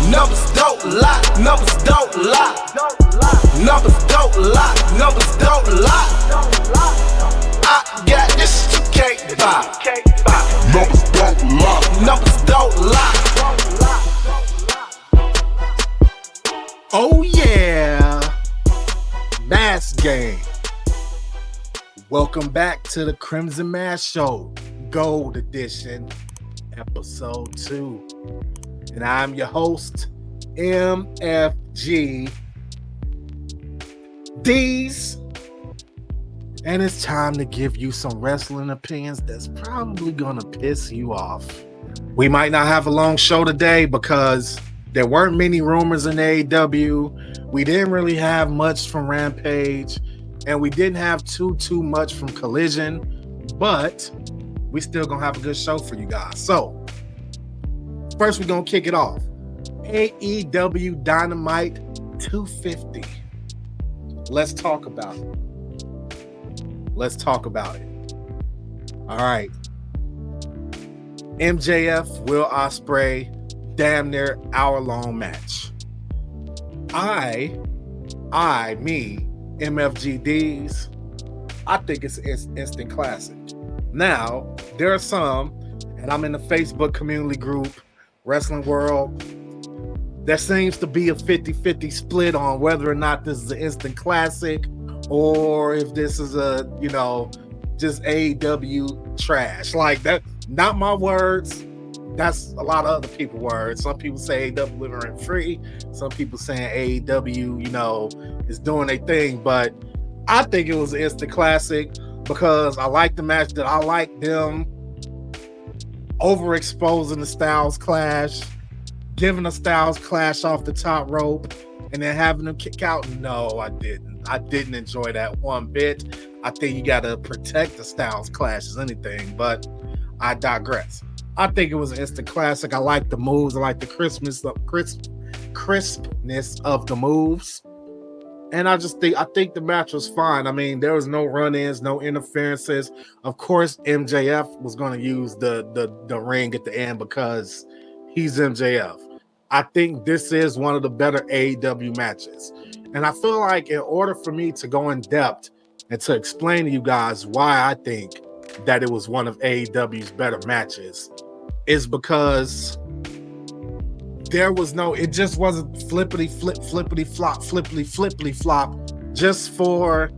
Numbers don't lie, numbers don't lie. Numbers don't lie, numbers don't lie. I got this you can't buy. Numbers don't lie, numbers don't lie. Oh yeah, Mask Game. Welcome back to the Crimson Mask Show, Gold Edition, Episode 2. And I'm your host, MFG D's. And it's time to give you some wrestling opinions that's probably gonna piss you off. We might not have a long show today because there weren't many rumors in AEW. We didn't really have much from Rampage, and we didn't have too much from Collision, but we still gonna have a good show for you guys. So first, we're gonna kick it off. AEW Dynamite 250. Let's talk about it. All right. MJF, Will Ospreay, damn near hour-long match. Me, MFGDs, I think it's an instant classic. Now, there are some, and I'm in the Facebook community group, Wrestling World, there seems to be a 50-50 split on whether or not this is an instant classic or if this is a, just AEW trash. Like that, not my words. That's a lot of other people's words. Some people say AEW living rent free. Some people saying AEW, is doing their thing. But I think it was an instant classic because I like the match. That I like them overexposing the Styles Clash, giving a Styles Clash off the top rope, and then having them kick out. No, I didn't. I didn't enjoy that one bit. I think you got to protect the Styles Clash as anything, but I digress. I think it was an instant classic. I like the moves. I like the crispness of the moves. And I think the match was fine. I mean, there was no run-ins, no interferences. Of course, MJF was going to use the ring at the end because he's MJF. I think this is one of the better AEW matches. And I feel like in order for me to go in depth and to explain to you guys why I think that it was one of AEW's better matches is because it just wasn't flippity flop just for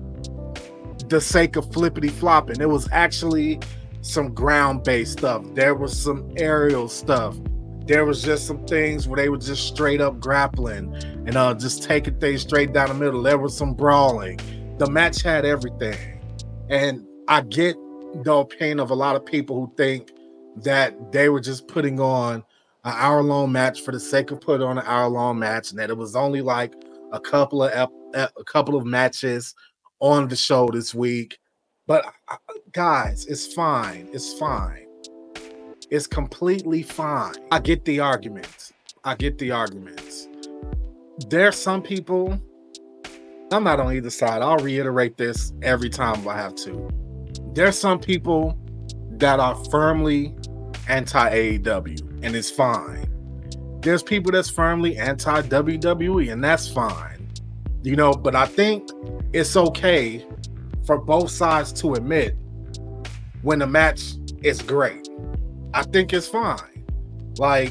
the sake of flippity flopping. It was actually some ground-based stuff. There was some aerial stuff. There was just some things where they were just straight up grappling and just taking things straight down the middle. There was some brawling. The match had everything. And I get the opinion of a lot of people who think that they were just putting on an hour-long match for the sake of putting on an hour-long match, and that it was only like a couple of matches on the show this week. But guys, it's fine. It's fine. It's completely fine. I get the arguments. There's some people, I'm not on either side. I'll reiterate this every time I have to. There's some people that are firmly anti-AEW, and it's fine. There's people that's firmly anti-WWE, and that's fine. But I think it's okay for both sides to admit when the match is great. I think it's fine. For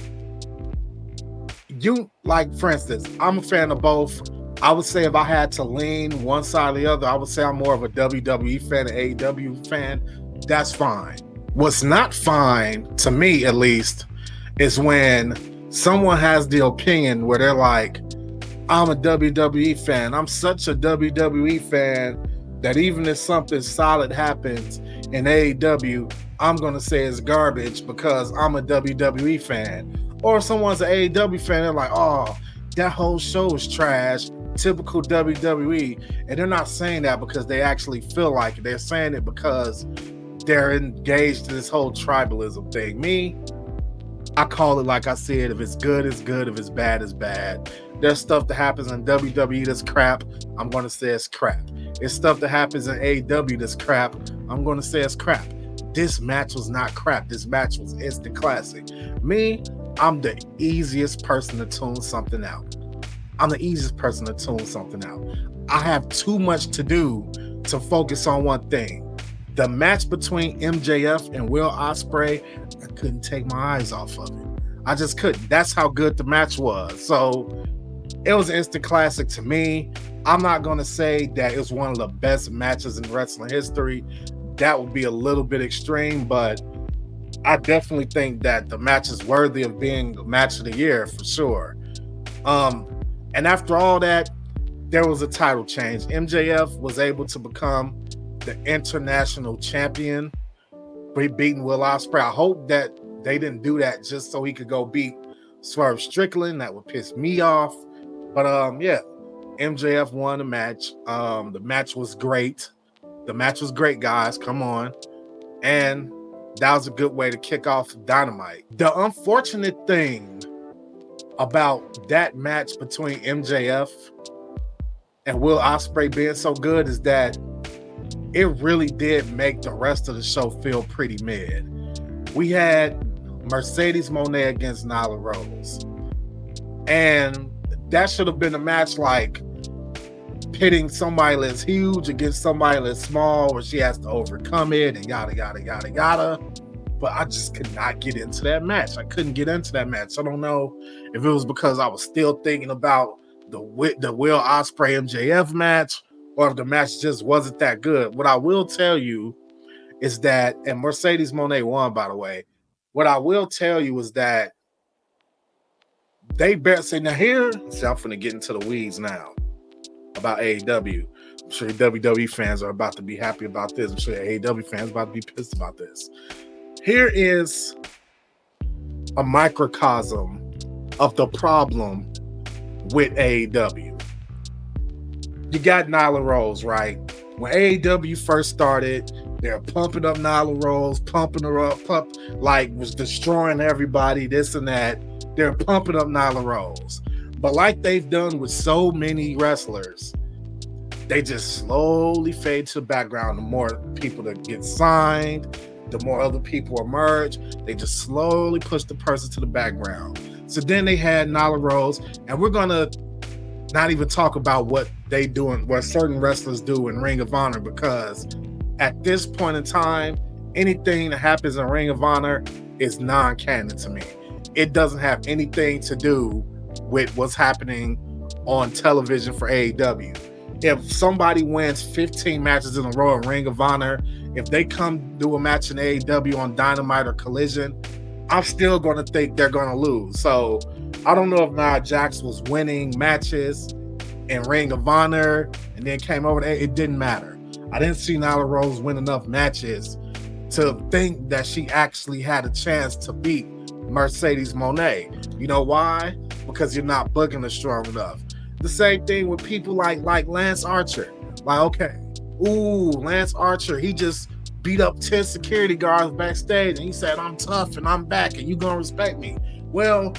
instance, I'm a fan of both. I would say if I had to lean one side or the other, I would say I'm more of a WWE fan, an AEW fan. That's fine. What's not fine, to me at least, is when someone has the opinion where they're like, I'm a WWE fan. I'm such a WWE fan that even if something solid happens in AEW, I'm going to say it's garbage because I'm a WWE fan. Or if someone's an AEW fan, they're like, oh, that whole show is trash, typical WWE. And they're not saying that because they actually feel like it. They're saying it because they're engaged in this whole tribalism thing. Me, I call it like I said, if it's good, it's good. If it's bad, it's bad. There's stuff that happens in WWE that's crap. I'm going to say it's crap. It's stuff that happens in AEW that's crap. I'm going to say it's crap. This match was not crap. This match was instant classic. Me, I'm the easiest person to tune something out. I have too much to do to focus on one thing. The match between MJF and Will Ospreay, I couldn't take my eyes off of it. I just couldn't. That's how good the match was. So it was an instant classic to me. I'm not going to say that it was one of the best matches in wrestling history. That would be a little bit extreme, but I definitely think that the match is worthy of being the match of the year for sure. And after all that, there was a title change. MJF was able to become the international champion, beating Will Ospreay. I hope that they didn't do that just so he could go beat Swerve Strickland. That would piss me off. But yeah, MJF won the match. The match was great. Guys. Come on. And that was a good way to kick off Dynamite. The unfortunate thing about that match between MJF and Will Ospreay being so good is that it really did make the rest of the show feel pretty mid. We had Mercedes Mone against Nyla Rose. And that should have been a match like pitting somebody that's huge against somebody that's small where she has to overcome it and yada, yada, yada, yada. But I just could not get into that match. I couldn't get into that match. I don't know if it was because I was still thinking about the Will Ospreay MJF match or if the match just wasn't that good. What I will tell you is that, and Mercedes Mone won, by the way. What I will tell you is that they better say, now here, see, I'm finna get into the weeds now about AEW. I'm sure WWE fans are about to be happy about this. I'm sure AEW fans are about to be pissed about this. Here is a microcosm of the problem with AEW. You got Nyla Rose, right? When AEW first started, they're pumping up Nyla Rose, pumping her up, was destroying everybody, this and that. They're pumping up Nyla Rose. But like they've done with so many wrestlers, they just slowly fade to the background. The more people that get signed, the more other people emerge. They just slowly push the person to the background. So then they had Nyla Rose, and we're going to not even talk about what they do and what certain wrestlers do in Ring of Honor, because at this point in time, anything that happens in Ring of Honor is non-canon to me. It doesn't have anything to do with what's happening on television for AEW. If somebody wins 15 matches in a row in Ring of Honor, if they come do a match in AEW on Dynamite or Collision, I'm still going to think they're going to lose. So I don't know if Nia Jax was winning matches in Ring of Honor and then came over there. It didn't matter. I didn't see Nyla Rose win enough matches to think that she actually had a chance to beat Mercedes Mone. You know why? Because you're not booking her strong enough. The same thing with people like Lance Archer. Like, okay, Lance Archer, he just beat up 10 security guards backstage and he said, I'm tough and I'm back and you gonna respect me. Well,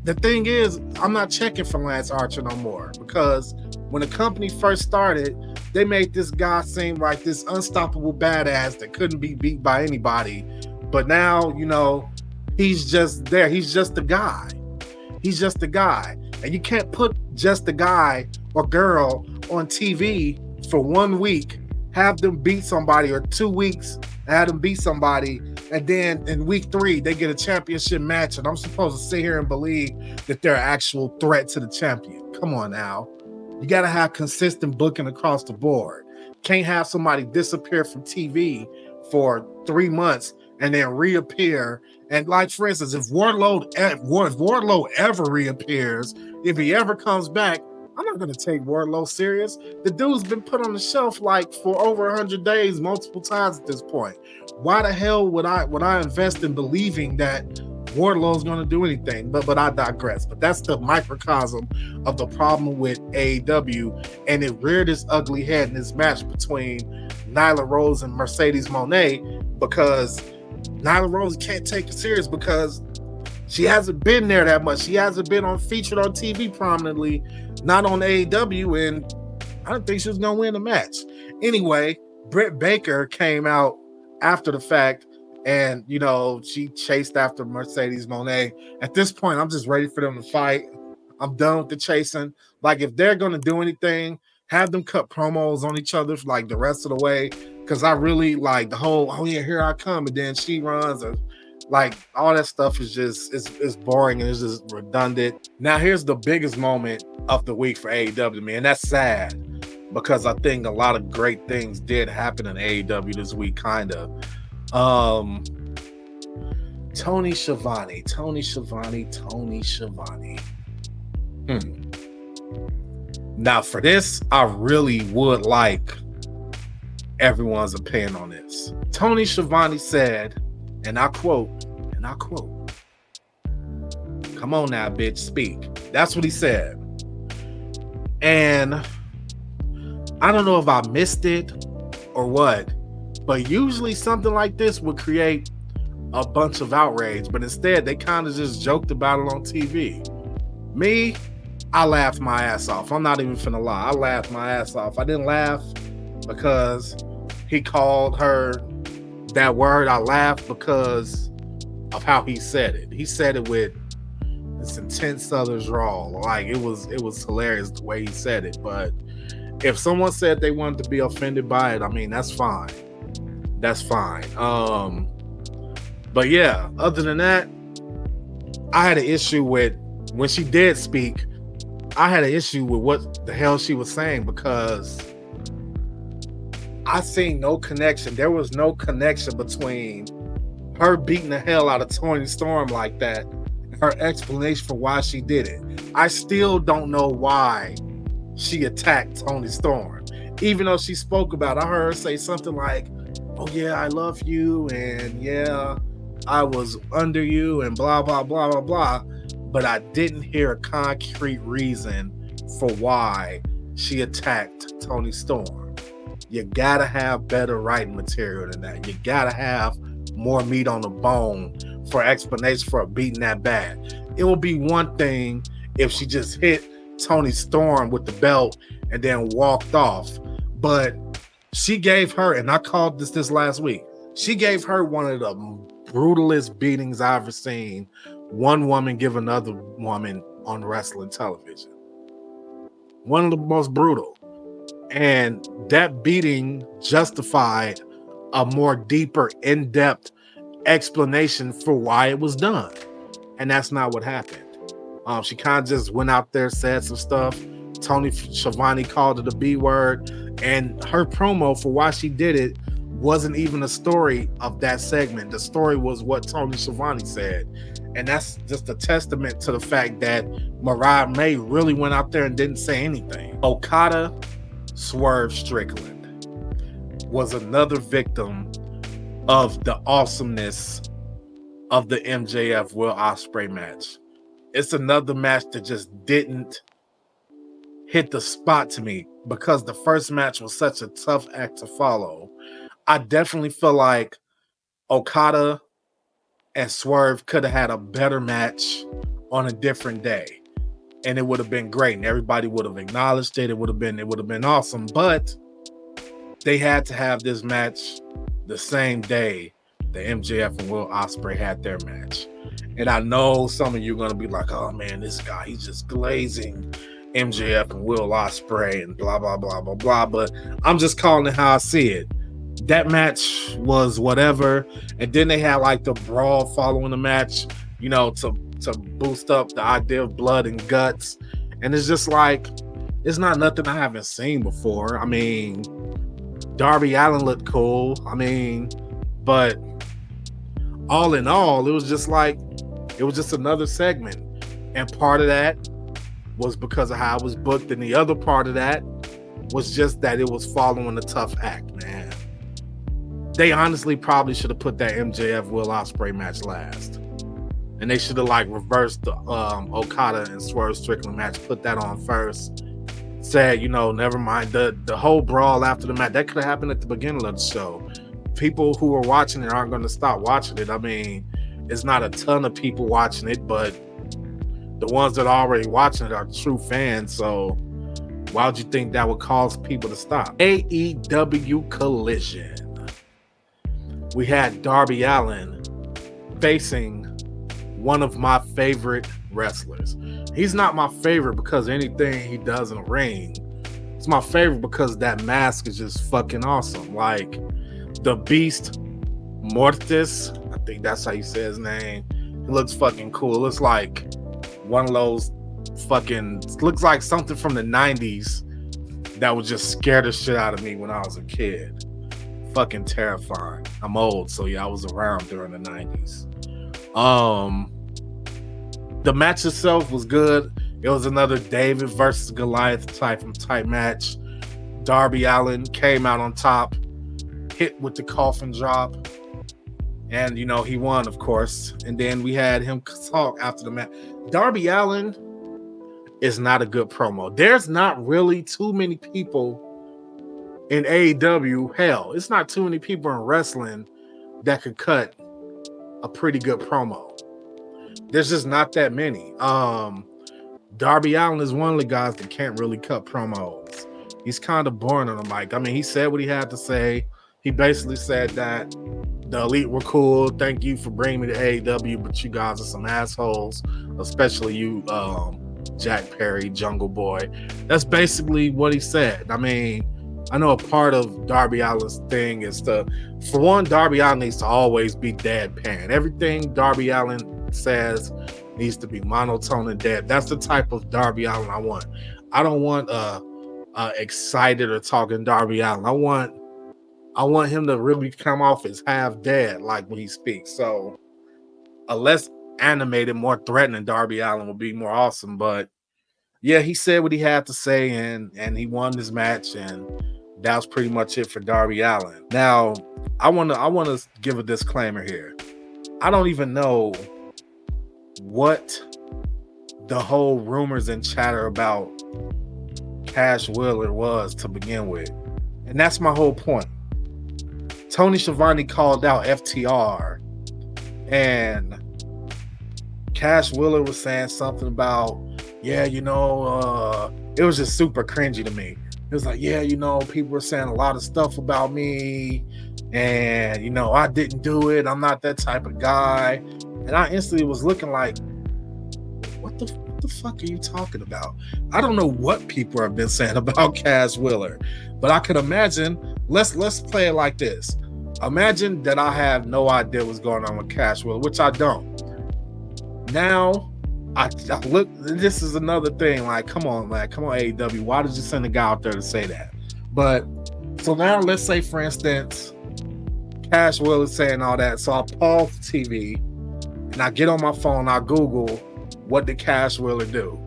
the thing is, I'm not checking for Lance Archer no more, because when the company first started, they made this guy seem like this unstoppable badass that couldn't be beat by anybody. But now, you know, he's just there. He's just a guy. And you can't put just a guy or girl on TV for 1 week, have them beat somebody, or 2 weeks, have them beat somebody, and then in week 3, they get a championship match, and I'm supposed to sit here and believe that they're an actual threat to the champion. Come on now. You got to have consistent booking across the board. Can't have somebody disappear from TV for 3 months and then reappear. And like, for instance, if Wardlow ever reappears, if he ever comes back, I'm not going to take Wardlow serious. The dude's been put on the shelf like for over 100 days, multiple times at this point. Why the hell would I invest in believing that Wardlow's going to do anything? But I digress. But that's the microcosm of the problem with AEW, and it reared its ugly head in this match between Nyla Rose and Mercedes Mone, because Nyla Rose can't take it serious because she hasn't been there that much. She hasn't been featured on TV prominently, not on AEW, and I didn't think she was going to win the match. Anyway, Britt Baker came out after the fact And, you know, she chased after Mercedes Mone. At this point, I'm just ready for them to fight. I'm done with the chasing. Like, if they're going to do anything, have them cut promos on each other for, like, the rest of the way. Because I really like the whole, oh, yeah, here I come. And then she runs. Or, like, all that stuff is just, it's boring and it's just redundant. Now, here's the biggest moment of the week for AEW, man. That's sad. Because I think a lot of great things did happen in AEW this week, kind of. Tony Schiavone. Now for this, I really would like everyone's opinion on this. Tony Schiavone said, and I quote, "Come on now, bitch, speak." That's what he said. And I don't know if I missed it or what, but usually something like this would create a bunch of outrage, but instead they kind of just joked about it on TV. Me, I laughed my ass off. I'm not even finna lie. I laughed my ass off. I didn't laugh because he called her that word. I laughed because of how he said it. He said it with this intense Southern drawl. Like it was hilarious the way he said it. But if someone said they wanted to be offended by it, I mean, that's fine. That's fine. But yeah, other than that, I had an issue with when she did speak. I had an issue with what the hell she was saying because I seen no connection. There was no connection between her beating the hell out of Toni Storm like that, and her explanation for why she did it. I still don't know why she attacked Toni Storm. Even though she spoke about it, I heard her say something like, "Oh yeah, I love you, and yeah, I was under you, and blah, blah, blah, blah, blah." But I didn't hear a concrete reason for why she attacked Toni Storm. You gotta have better writing material than that. You gotta have more meat on the bone for explanation for beating that bad. It will be one thing if she just hit Toni Storm with the belt and then walked off. But she gave her, and I called this last week, she gave her one of the brutalest beatings I've ever seen one woman give another woman on wrestling television. One of the most brutal. And that beating justified a more deeper, in-depth explanation for why it was done. And that's not what happened. She kind of just went out there, said some stuff. Tony Schiavone called it a B word. And her promo for why she did it wasn't even a story of that segment. The story was what Tony Schiavone said. And that's just a testament to the fact that Mariah May really went out there and didn't say anything. Okada, Swerve, Strickland was another victim of the awesomeness of the MJF Will Ospreay match. It's another match that just didn't hit the spot to me because the first match was such a tough act to follow. I definitely feel like Okada and Swerve could have had a better match on a different day, and it would have been great, and everybody would have acknowledged it. It would have been awesome. But they had to have this match the same day the MJF and Will Ospreay had their match. And I know some of you are going to be like, "Oh man, this guy, he's just glazing MJF and Will Ospreay and blah, blah, blah, blah, blah." But I'm just calling it how I see it. That match was whatever. And then they had like the brawl following the match, you know, to boost up the idea of blood and guts. And it's just like, it's not nothing I haven't seen before. I mean, Darby Allin looked cool. I mean, but all in all, it was just like, it was just another segment. And part of that was because of how it was booked. And the other part of that was just that it was following a tough act, man. They honestly probably should have put that MJF Will Ospreay match last. And they should have like reversed the Okada and Swerve Strickland match, put that on first. Said, you know, never mind. The whole brawl after the match, that could have happened at the beginning of the show. People who are watching it aren't going to stop watching it. I mean, it's not a ton of people watching it, but the ones that are already watching it are true fans. So why would you think that would cause people to stop? AEW Collision. we had Darby Allin facing one of my favorite wrestlers. He's not my favorite because anything he does in the ring. It's my favorite because that mask is just fucking awesome. Like the Beast Mortis, I think that's how you say his name. It looks fucking cool. It's like one of those fucking, looks like something from the 90s that would just scare the shit out of me when I was a kid. Fucking terrifying. I'm old, so yeah, I was around during the 90s. The match itself was good. It was another David versus Goliath type match. Darby Allin came out on top, hit with the coffin drop, and you know he won, of course. And then we had him talk after the match. Darby Allin is not a good promo. There's not really too many people in AEW. Hell, it's not too many people in wrestling that could cut a pretty good promo. There's just not that many. Darby Allin is one of the guys that can't really cut promos. He's kind of boring on the mic. I mean, he said what he had to say. He basically said that the Elite were cool. Thank you for bringing me to AEW, but you guys are some assholes, especially you, Jack Perry, Jungle Boy. That's basically what he said. I mean, I know a part of Darby Allin's thing is for one, Darby Allin needs to always be deadpan. Everything Darby Allin says needs to be monotone and dead. That's the type of Darby Allin I want. I don't want excited or talking Darby Allin. I want him to really come off as half dead, like when he speaks. So a less animated, more threatening Darby Allin would be more awesome. But yeah, he said what he had to say, and he won this match, and that was pretty much it for Darby Allin. Now, I wanna give a disclaimer here. I don't even know what the whole rumors and chatter about Cash Wheeler was to begin with. And that's my whole point. Tony Schiavone called out FTR, and Cash Wheeler was saying something about, yeah, you know, it was just super cringy to me. It was like, yeah, you know, people were saying a lot of stuff about me, and, you know, I didn't do it. I'm not that type of guy. And I instantly was looking like, what the fuck are you talking about? I don't know what people have been saying about Cash Wheeler, but I could imagine, let's play it like this. Imagine that I have no idea what's going on with Cash Wheeler, which I don't. Now, I look, this is another thing, like, come on, AEW, why did you send a guy out there to say that? But, so now let's say, for instance, Cash Wheeler is saying all that, so I pause the TV, and I get on my phone, I Google, what did Cash Wheeler do?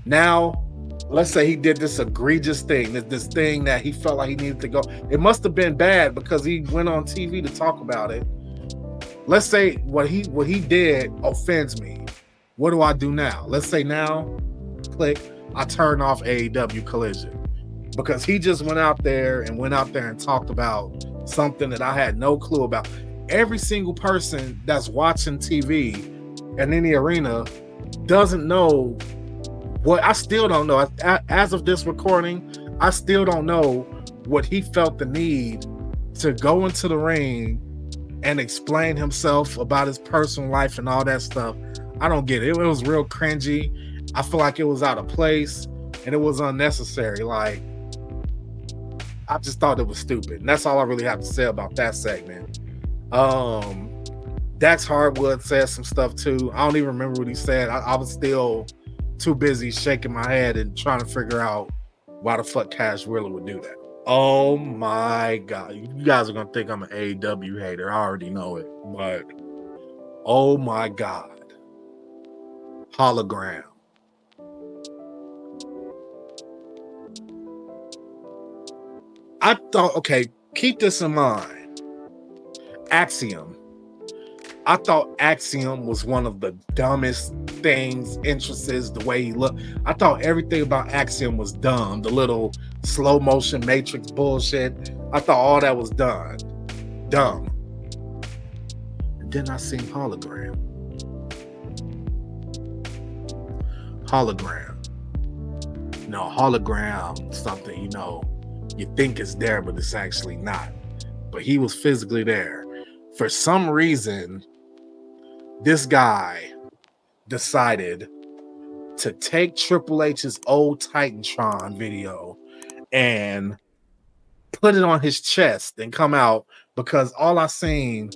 Now, let's say he did this egregious thing, this thing that he felt like he needed to go. It must have been bad because he went on TV to talk about it. Let's say what he did offends me. What do I do now? Let's say now, click, I turn off AEW Collision because he just went out there and talked about something that I had no clue about. Every single person that's watching TV and in the arena doesn't know what, I still don't know. As of this recording, I still don't know what he felt the need to go into the ring and explain himself about his personal life and all that stuff. I don't get it. It was real cringy. I feel like it was out of place and it was unnecessary. Like, I just thought it was stupid. And that's all I really have to say about that segment. Dax Hardwood said some stuff too. I don't even remember what he said. I was still too busy shaking my head and trying to figure out why the fuck Cash Wheeler would do that. Oh my God. You guys are going to think I'm an AEW hater. I already know it. But oh my God. Hologram. I thought, okay, keep this in mind. Axiom. I thought Axiom was one of the dumbest things, entrances, the way he looked. I thought everything about Axiom was dumb. The little slow motion Matrix bullshit. I thought all that was dumb. And then I seen Hologram. No, Hologram, something, you know, you think it's there, but it's actually not. but he was physically there. For some reason, this guy decided to take Triple H's old Titantron video and put it on his chest and come out, because all I seen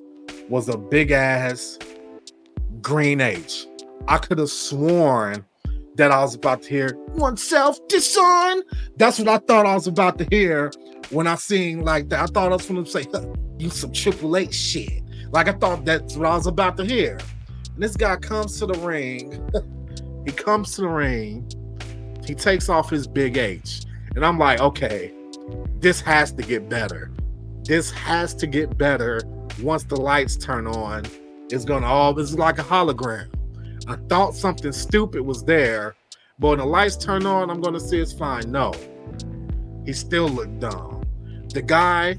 was a big ass green H. I could have sworn that I was about to hear one self-design. That's what I thought I was about to hear when I seen like that. I thought I was going to say, you some Triple H shit. Like, I thought that's what I was about to hear. And this guy comes to the ring. He comes to the ring. He takes off his big H. And I'm like, okay, this has to get better. This has to get better once the lights turn on. It's going to all, this is like a hologram. I thought something stupid was there, but when the lights turn on, I'm going to see it's fine. No, he still looked dumb. The guy,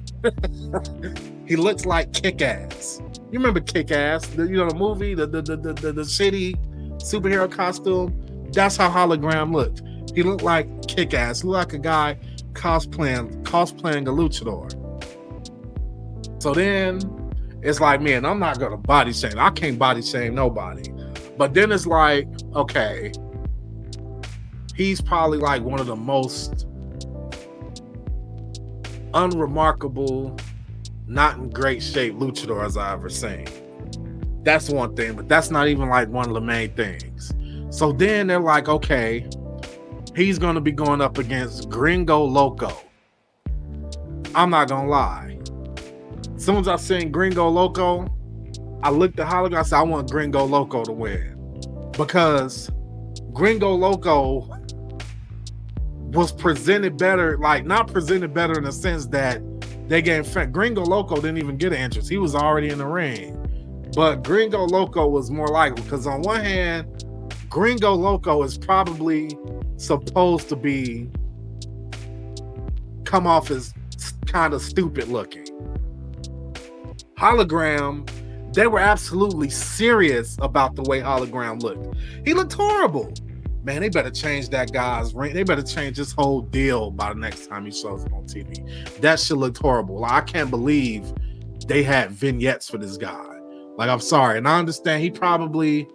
he looks like Kick-Ass. You remember Kick-Ass? The movie, the shitty superhero costume? That's how Hologram looked. He looked like Kick-Ass. He looked like a guy cosplaying a luchador. So then it's like, man, I'm not going to body shame. I can't body shame nobody. But then it's like, okay, he's probably like one of the most unremarkable, not in great shape luchadors I've ever seen. That's one thing, but that's not even like one of the main things. So then they're like, okay, he's going to be going up against Gringo Loco. I'm not going to lie. As soon as I seen Gringo Loco, I looked at Hologram, I said, I want Gringo Loco to win. Because Gringo Loco was presented better, like not presented better in the sense that they gave Gringo Loco didn't even get an entrance. He was already in the ring. But Gringo Loco was more likely, because on one hand, Gringo Loco is probably supposed to be come off as kind of stupid looking. Hologram, they were absolutely serious about the way Hologram looked. He looked horrible. Man, they better change that guy's ring. They better change this whole deal by the next time he shows up on TV. That shit looked horrible. Like, I can't believe they had vignettes for this guy. Like, I'm sorry. And I understand he probably,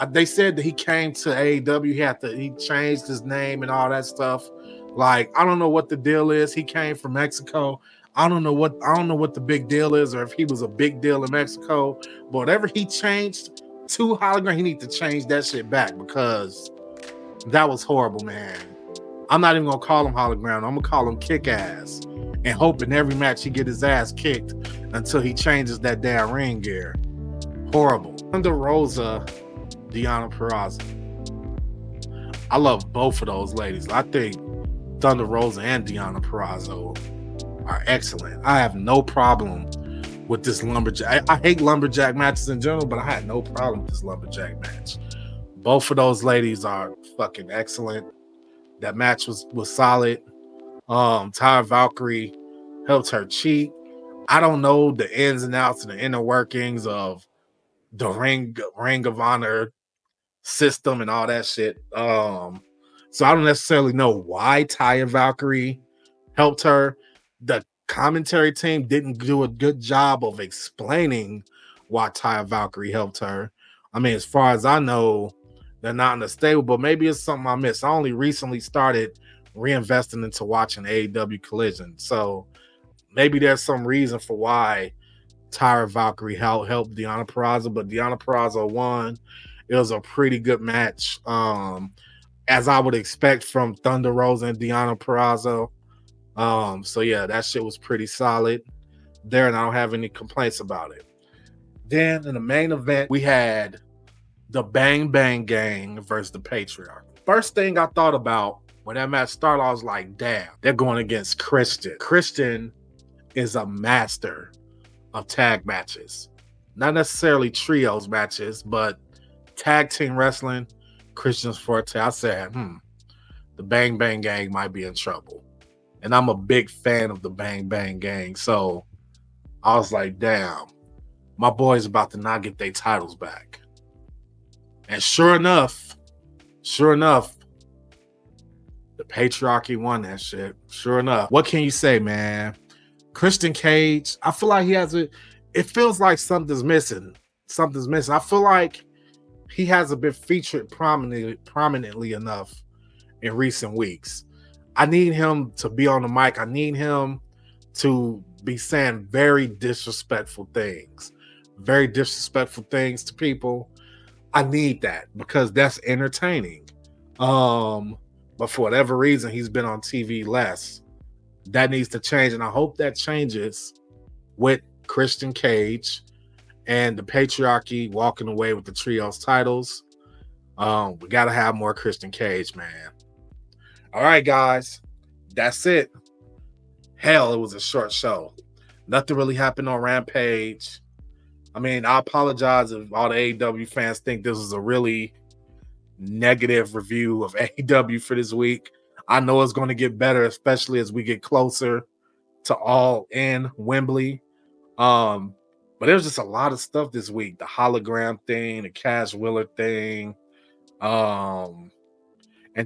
they said that he came to AEW. He changed his name and all that stuff. Like, I don't know what the deal is. He came from Mexico. I don't know what the big deal is, or if he was a big deal in Mexico. But whatever he changed to Hologram, he needs to change that shit back, because that was horrible, man. I'm not even gonna call him Hologram. I'm gonna call him Kick-Ass, and hoping every match he get his ass kicked until he changes that damn ring gear. Horrible. Under Rosa, Deonna Purrazzo. I love both of those ladies. I think Thunder Rosa and Deonna Purrazzo are excellent. I have no problem with this lumberjack. I hate lumberjack matches in general, but I had no problem with this lumberjack match. Both of those ladies are fucking excellent. That match was solid. Taya Valkyrie helped her cheat. I don't know the ins and outs and the inner workings of the Ring of Honor system and all that shit. So I don't necessarily know why Taya Valkyrie helped her. The commentary team didn't do a good job of explaining why Taya Valkyrie helped her. I mean, as far as I know, they're not in the stable, but maybe it's something I missed. I only recently started reinvesting into watching AEW Collision. So maybe there's some reason for why Taya Valkyrie helped Deonna Purrazzo, but Deonna Purrazzo won. It was a pretty good match, as I would expect from Thunder Rosa and Deonna Purrazzo. So yeah, that shit was pretty solid there, and I don't have any complaints about it. Then in the main event, we had the Bang Bang Gang versus the Patriarchy. First thing I thought about when that match started, I was like, damn, they're going against Christian. Christian is a master of tag matches. Not necessarily trios matches, but tag team wrestling, Christian's forte. I said, the Bang Bang Gang might be in trouble. And I'm a big fan of the Bang Bang Gang. So I was like, damn, my boy's about to not get their titles back. And sure enough, the Patriarchy won that shit. Sure enough. What can you say, man? Christian Cage, I feel like he has it feels like something's missing. Something's missing. I feel like he hasn't been featured prominently enough in recent weeks. I need him to be on the mic. I need him to be saying very disrespectful things to people. I need that because that's entertaining. But for whatever reason, he's been on TV less. That needs to change, and I hope that changes with Christian Cage and the Patriarchy walking away with the trios titles. We got to have more Christian Cage, man. All right, guys. That's it. Hell, it was a short show. Nothing really happened on Rampage. I mean, I apologize if all the AEW fans think this was a really negative review of AEW for this week. I know it's going to get better, especially as we get closer to All In Wembley. But there's just a lot of stuff this week. The hologram thing, the Cash Wheeler thing, and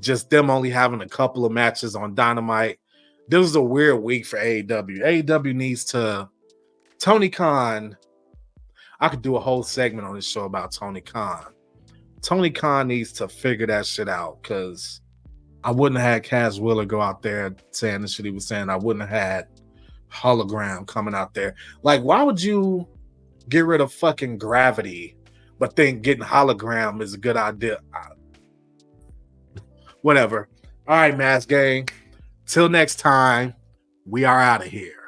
just them only having a couple of matches on Dynamite. This was a weird week for AEW. AEW needs to... Tony Khan... I could do a whole segment on this show about Tony Khan. Tony Khan needs to figure that shit out, because I wouldn't have had Cash Wheeler go out there saying the shit he was saying. I wouldn't have had Hologram coming out there. Like, why would you get rid of fucking Gravity but think getting Hologram is a good idea? Whatever. All right, Mask Gang. Till next time, we are out of here.